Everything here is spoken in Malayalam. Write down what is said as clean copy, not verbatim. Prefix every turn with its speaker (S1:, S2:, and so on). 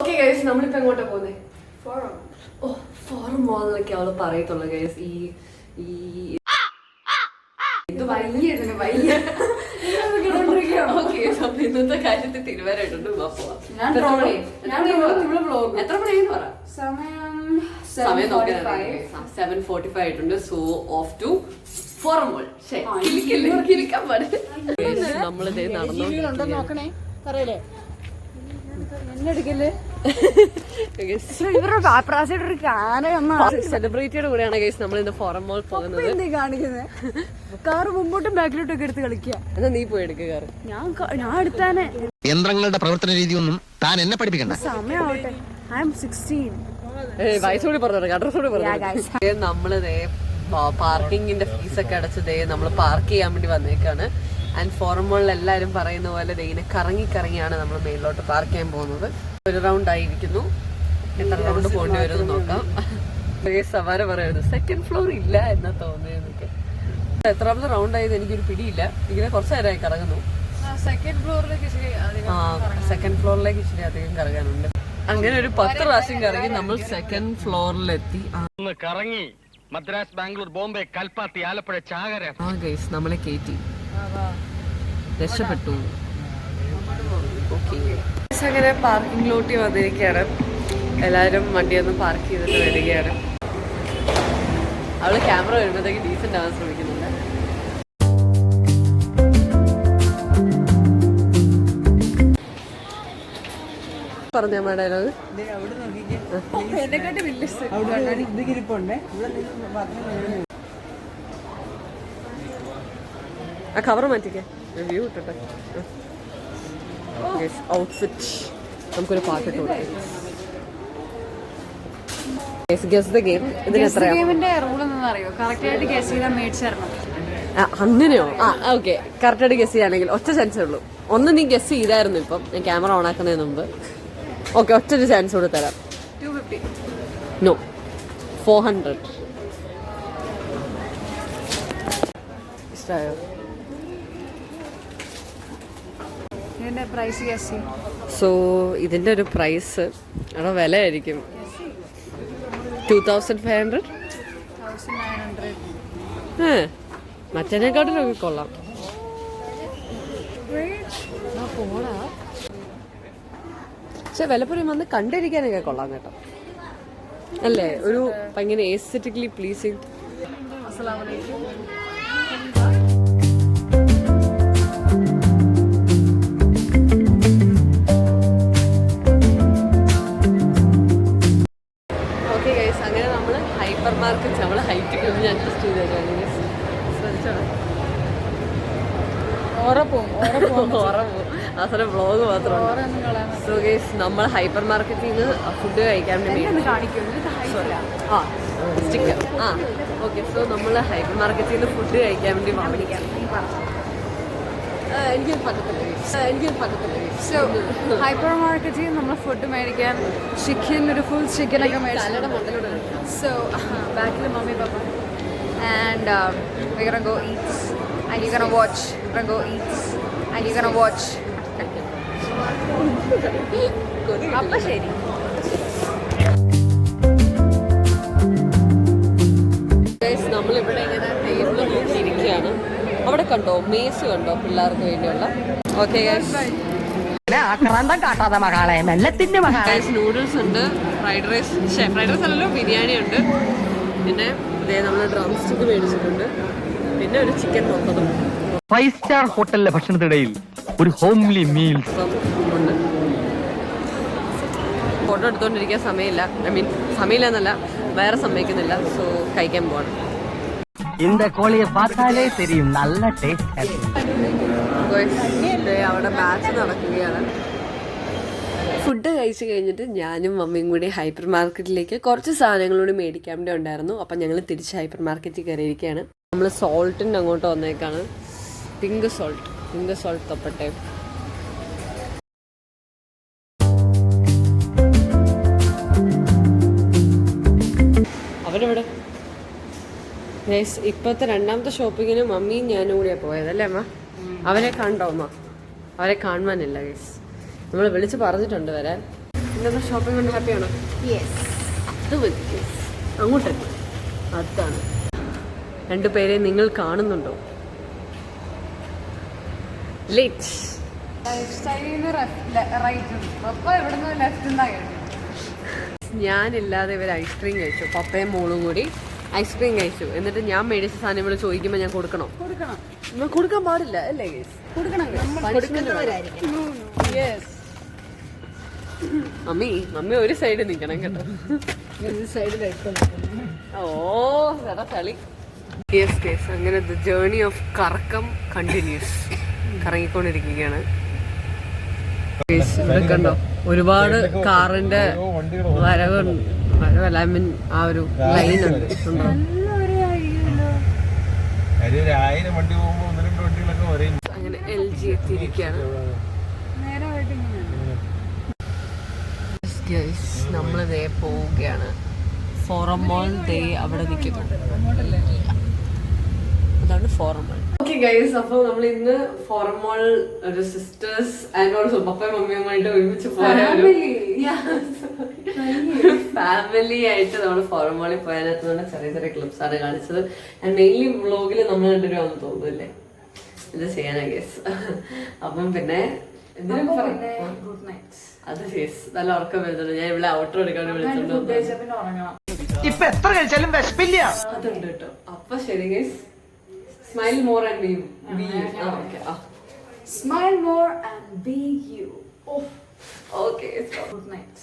S1: ഓക്കെ ഗൈസ്, നമ്മളിപ്പോ എങ്ങോട്ടാ പോകുന്നത്? ഫോറം മോളിലൊക്കെ അവള് പറയത്തുള്ളൂ ഗൈസ്. ഇന്നത്തെ കാര്യത്തിൽ തിരുവരായിട്ടുണ്ട്. എത്ര മണിയെന്ന് പറ? സമയം നോക്കാൻ 7:45 ആയിട്ടുണ്ട്. സോ ഓഫ് ടു ഫോറം മോൾ. നമ്മളിതേ നടന്നു സെലിബ്രിറ്റിയുടെ കൂടെയാണ് ഗൈസ് നമ്മൾ ഇന്ന് ഫോറം മോൾ പോകുന്നത്.
S2: കാറ് മുമ്പോട്ടും ബാക്കിലോട്ടും ഒക്കെ എടുത്ത് കളിക്കുക.
S1: എന്നാ നീ പോയി എടുക്കുക കാറ്.
S2: ഞാൻ എടുത്താനെ.
S3: യന്ത്രങ്ങളുടെ പ്രവർത്തന രീതിയൊന്നും താൻ എന്നെ പഠിപ്പിക്കണ്ട.
S2: സമയമാവട്ടെ. I am 16.
S1: വയസ്സോടി പറഞ്ഞു, അഡ്രസ്സോടി പറഞ്ഞു. നമ്മളിതേ പാർക്കിങ്ങിന്റെ ഫീസൊക്കെ അടച്ചതേ നമ്മൾ പാർക്ക് ചെയ്യാൻ വേണ്ടി വന്നേക്കാണ്. ആൻഡ് ഫോറം മോളിൽ എല്ലാവരും പറയുന്ന പോലെ ഇങ്ങനെ കറങ്ങിയാണ് നമ്മൾ മേളിലോട്ട് പാർക്ക് ചെയ്യാൻ പോകുന്നത്. ഒരു റൗണ്ട് ആയിരിക്കുന്നു. എത്ര റൗണ്ട് പോകേണ്ടി വരും നോക്കാം. സവാര പറയുന്നത് സെക്കൻഡ് ഫ്ലോർ ഇല്ല എന്നാ തോന്നിയതൊക്കെ. എത്രാമത്തെ റൗണ്ട് ആയത് എനിക്കൊരു പിടിയില്ല. ഇങ്ങനെ കുറച്ച് നേരമായി കറങ്ങുന്നു. സെക്കൻഡ് ഫ്ലോറിലേക്ക് ഇച്ചിരി അധികം കറങ്ങാനുണ്ട്. അങ്ങനെ ഒരു 10 പ്രാവശ്യം കറങ്ങി നമ്മൾ സെക്കൻഡ് ഫ്ലോറിലെത്തി.
S3: കറങ്ങി മദ്രാസ്, ബാംഗ്ലൂർ, ബോംബെ, കൽപ്പാത്തി, ആലപ്പുഴ, ചാകര.
S1: ഗൈസ് നമ്മളെ കയറ്റി രക്ഷപ്പെട്ടു. അങ്ങനെ പാർക്കിംഗ് ലോട്ടി വന്നിരിക്കുകയാണ്. എല്ലാവരും വണ്ടിയൊന്ന് പാർക്ക് ചെയ്തിട്ട് വരികയാണ്. അവള് ക്യാമറ വരുമ്പോഴത്തേക്ക് ഡീസന്റ് ആവാൻ ശ്രമിക്കുന്നുണ്ട്. പറഞ്ഞ ഡയലോഗ് ആ കവർ മാറ്റിക്കേ, വ്യൂ ഇട്ടട്ടെ. ഔട്ട്ഫിറ്റ് നമുക്കൊരു പാട്ടിട്ട് കൊടുക്കാം. അങ്ങനെയോ? ഓക്കെ, കറക്റ്റായിട്ട് ഗസ് ചെയ്യാണെങ്കിൽ ഒറ്റ ചാൻസേ ഉള്ളൂ. ഒന്ന് നീ ഗസ് ചെയ്തായിരുന്നു ഇപ്പം ഞാൻ ക്യാമറ ഓൺ ആക്കുന്നതിന് മുമ്പ്. ഓക്കെ, ഒറ്റൊരു ചാൻസ് കൂടെ തരാം. 250. നോ, 400. ഇഷ്ടമായോ? സോ ഇതിന്റെ ഒരു പ്രൈസ് അവിടെ വില ആയിരിക്കും 2500. മറ്റേനെക്കാട്ടിലൊക്കെ കൊള്ളാം. പക്ഷെ വിലപ്പുറം വന്ന് കണ്ടിരിക്കാനൊക്കെ കൊള്ളാം കേട്ടോ, അല്ലേ? ഒരു ഭയങ്കര എസ്തെറ്റിക്കലി പ്ലീസിങ്. ഹൈപ്പർ മാർക്കറ്റ് നമ്മൾ ഹൈറ്റ് ഞാൻ അഡ്ജസ്റ്റ് ചെയ്തേക്കാണ്. ശ്രദ്ധിച്ചോളാം, അവസരം വ്ളോഗ് മാത്രമാണ്. സോ ഗൈസ് നമ്മൾ ഹൈപ്പർ മാർക്കറ്റിൽ നിന്ന് ഫുഡ് കഴിക്കാൻ വേണ്ടി സ്റ്റിക്കർ. ഓക്കെ, സോ നമ്മൾ ഹൈപ്പർ മാർക്കറ്റിൽ നിന്ന് ഫുഡ് കഴിക്കാൻ വേണ്ടി എനിക്കൊരു പറ്റത്തില്ല.
S2: സോ ഹൈപ്പർ മാർക്കറ്റിൽ നമ്മൾ ഫുഡ് മേടിക്കാൻ ഒരു ഫുൾ ചിക്കനൊക്കെ മേടിച്ചു. സോ ബാക്കിൽ mummy papa and we're gonna go eat and you're gonna watch. We're gonna go eat and you're gonna watch. അപ്പ ശരി.
S1: നമ്മളിവിടെ ഇങ്ങനെ ടേബിൾ നോക്കിയിരിക്കുകയാണ്. അവിടെ കണ്ടോ മേസ് കണ്ടോ പിള്ളേർക്ക് വേണ്ടിയുള്ള. ഓക്കെ നൂഡിൽസ് ഉണ്ട്, ഫ്രൈഡ് റൈസ് അല്ലല്ലോ, ബിരിയാണി ഉണ്ട്. പിന്നെ നമ്മൾ ഡ്രം സ്റ്റിക്ക് മേടിച്ചിട്ടുണ്ട്. പിന്നെ ഒരു ചിക്കൻ നോക്കുന്നതും
S3: 5 സ്റ്റാർ ഹോട്ടലിലെ ഭക്ഷണത്തിനിടയിൽ ഒരു ഹോംലി മീൽസ്
S1: ഉണ്ട്. ഫോട്ടോ എടുത്തോണ്ടിരിക്കാൻ സമയമില്ല. സമയമില്ല എന്നല്ല, വേറെ സമ്മതിക്കുന്നില്ല. സോ കഴിക്കാൻ പോവാണ്. അവിടെ മാച്ച് നടക്കുകയാണ്. ഫുഡ് കഴിച്ചു കഴിഞ്ഞിട്ട് ഞാനും മമ്മിയും കൂടി ഹൈപ്പർ മാർക്കറ്റിലേക്ക് കുറച്ച് സാധനങ്ങളോട് മേടിക്കാൻ വേണ്ടി ഉണ്ടായിരുന്നു. അപ്പം ഞങ്ങൾ തിരിച്ച് ഹൈപ്പർ മാർക്കറ്റിൽ കയറിയിരിക്കുകയാണ്. നമ്മൾ സോൾട്ടിൻ്റെ അങ്ങോട്ട് വന്നേക്കാണ്. Pink salt തൊപ്പട്ടെ. അവരെവിടെ? ഇപ്പോഴത്തെ രണ്ടാമത്തെ ഷോപ്പിങ്ങിന് മമ്മിയും ഞാനും കൂടിയാണ് പോയതല്ലേ അമ്മ? അവരെ കണ്ടോ അമ്മ? അവരെ കാണുവാനില്ല ഗൈസ്. നമ്മൾ വിളിച്ച് പറഞ്ഞിട്ടുണ്ട് വരാൻ. ഇന്നത്തെ ഷോപ്പിംഗ് കൊണ്ട് ഹാപ്പിയാണോ?
S2: യെസ്.
S1: അത് മതി. അങ്ങോട്ടല്ല, അതാണ്. രണ്ടുപേരെ നിങ്ങൾ കാണുന്നുണ്ടോ? ലേറ്റ്. ഞാനില്ലാതെ ഇവർ ഐസ്ക്രീം കഴിച്ചു. പപ്പയും മോളും കൂടി ഐസ്ക്രീം കഴിച്ചു. എന്നിട്ട് ഞാൻ മേടിച്ച സാധനം ഇവിടെ ചോദിക്കുമ്പോൾ ഞാൻ കൊടുക്കണം. കൊടുക്കാൻ പാടില്ല അല്ലേ? മമ്മി ഒരു സൈഡ് നിൽക്കണം കേട്ടോ. ഓ ചേട്ടാ ചളി. അങ്ങനെ ദ ജേർണി ഓഫ് കറക്കം കണ്ടിന്യൂസ്. കറങ്ങിക്കൊണ്ടിരിക്കുകയാണ്. കണ്ടോ, ഒരുപാട് കാറിന്റെ വരവല്ല. ഐ മീൻ ആ ഒരു ലൈൻ ഉണ്ട്. അങ്ങനെ LG എത്തിയിരിക്കുകയാണ്. നമ്മളിതേ പോവുകയാണ്. ഫോറം മോൾ ദേ അവിടെ നിൽക്കുന്നു. അതാണ് ഫോറം മോൾ. ഓക്കെ ഗൈസ്, അപ്പോൾ നമ്മൾ ഇന്ന് ഫോറം മോൾ ഒരു സിസ്റ്റേഴ്സ് ആൻഡ് ഓൾസോ പപ്പയും മമ്മിയുമായിട്ട് ഒരുമിച്ച് പോയ ഫാമിലി ആയിട്ട് നമ്മൾ ഫോറം മോളിൽ പോയതിനകത്ത് ചെറിയ ചെറിയ ക്ലിപ്സ് ആണ് കാണിച്ചത്. ആൻഡ് മെയിൻലി വ്ളോഗിൽ നമ്മൾ രണ്ടുപേരും തോന്നുന്നില്ലേ ഇത് ചെയ്യാനാ ഗൈസ്. അപ്പം പിന്നെ അത് ഫേസ് നല്ല ഉറക്കം വരുന്നുണ്ട്. ഞാൻ ഇവിടെ ഔട്ടർ എടുക്കാൻ വിളിച്ചിട്ടുണ്ട്. അതുണ്ട് കേട്ടോ. അപ്പൊ ശരി guys, smile more and be you. Okay,
S2: Smile more and be you.
S1: Okay,
S2: Good night.